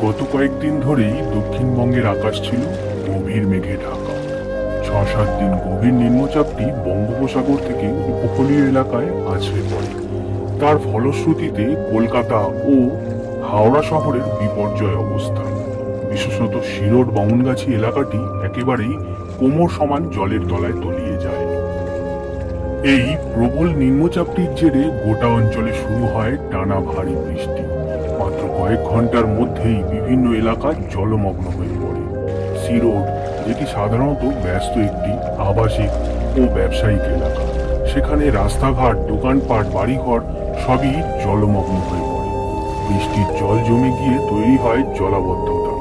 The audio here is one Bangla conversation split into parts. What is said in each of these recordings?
গত কয়েকদিন ধরেই দক্ষিণবঙ্গের আকাশ ছিল গভীর মেঘে ঢাকা। ৬-৭ দিন গভীর নিম্নচাপটি বঙ্গোপসাগর থেকে উপকূলীয় এলাকায় আছড়ে পড়ে। তার ফলশ্রুতিতে কলকাতা ও হাওড়া শহরের বিপর্যয় অবস্থা। বিশেষত শিরোর বামুনগাছি এলাকাটি একেবারেই কোমর সমান জলের তলায় তলিয়ে যায়। এই প্রবল নিম্নচাপটির জেরে গোটা অঞ্চলে শুরু হয় টানা ভারী বৃষ্টি। মাত্র কয়েক ঘন্টার মধ্যেই বিভিন্ন এলাকা জলমগ্ন হয়ে পড়ে। সিরোড, যেটি সাধারণত ব্যস্ত একটি আবাসিক ও ব্যবসায়িক এলাকা, সেখানে রাস্তাঘাট, দোকানপাট, বাড়িঘর সবই জলমগ্ন হয়ে পড়ে। বৃষ্টির জল জমে গিয়ে তৈরি হয় জলাবদ্ধতা,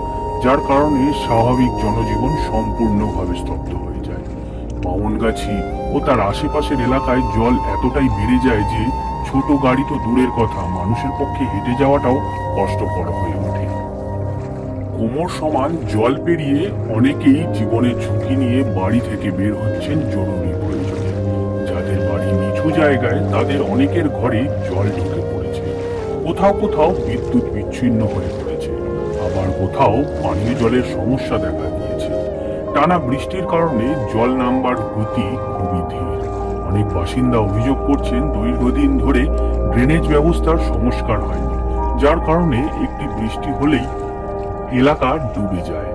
যার কারণে স্বাভাবিক জনজীবন সম্পূর্ণভাবে স্তব্ধ হয়ে যায়। বামুনগাছি ও তার আশেপাশের এলাকায় জল এতটাই বেড়ে যায় যে ছোট গাড়ি তো দূরের কথা, মানুষের পক্ষে হেঁটে যাওয়াটাও কষ্টকর হয়ে ওঠে। কোমর সমান জল পেরিয়ে অনেকেই জীবনের ঝুঁকি নিয়ে বাড়ি থেকে বের হচ্ছেন জরুরি প্রয়োজনে। যাদের বাড়ি নিচু জায়গায়, তাদের অনেকের ঘরে জল ঢুকে পড়েছে। কোথাও কোথাও বিদ্যুৎ বিচ্ছিন্ন হয়ে পড়েছে, আবার কোথাও পানীয় জলের সমস্যা দেখা দিয়েছে। টানা বৃষ্টির কারণে জল নামবার গতি খুবই ধীর। অনেক বাসিন্দা অভিযোগ করছেন দীর্ঘদিন ধরে ড্রেনেজ ব্যবস্থার সংস্কার হয়নি, যার কারণে একটি বৃষ্টি হলেই এলাকা ডুবে যায়।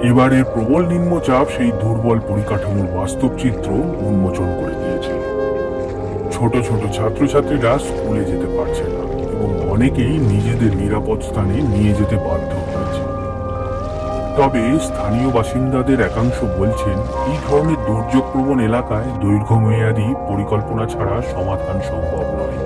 এবারের প্রবল নিম্নচাপ সেই দুর্বল পরিকাঠামোর বাস্তব চিত্র উন্মোচন করে দিয়েছে। ছোট ছোট ছাত্রছাত্রীরা স্কুলে যেতে পারছে না এবং অনেকেই নিজেদের নিরাপদ স্থানে নিয়ে যেতে বাধ্য হয়েছে। তবে স্থানীয় বাসিন্দাদের একাংশ বলছেন, এই ধরনের দুর্যোগপ্রবণ এলাকায় দীর্ঘমেয়াদী পরিকল্পনা ছাড়া সমাধান সম্ভব নয়।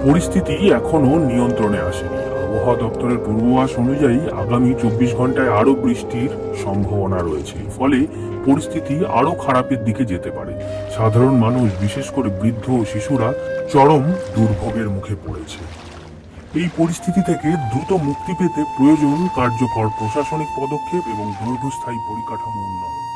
পরিস্থিতি এখনো নিয়ন্ত্রণে আসেনি। আবহাওয়া দপ্তরের পূর্বাভাস অনুযায়ী আগামী ২৪ ঘন্টায় আরো বৃষ্টির সম্ভাবনা রয়েছে, ফলে পরিস্থিতি আরো খারাপের দিকে যেতে পারে। সাধারণ মানুষ, বিশেষ করে বৃদ্ধ ও শিশুরা চরম দুর্ভোগের মুখে পড়েছে। এই পরিস্থিতি থেকে দ্রুত মুক্তি পেতে প্রয়োজন কার্যকর প্রশাসনিক পদক্ষেপ এবং দীর্ঘস্থায়ী পরিকাঠামো উন্নয়ন।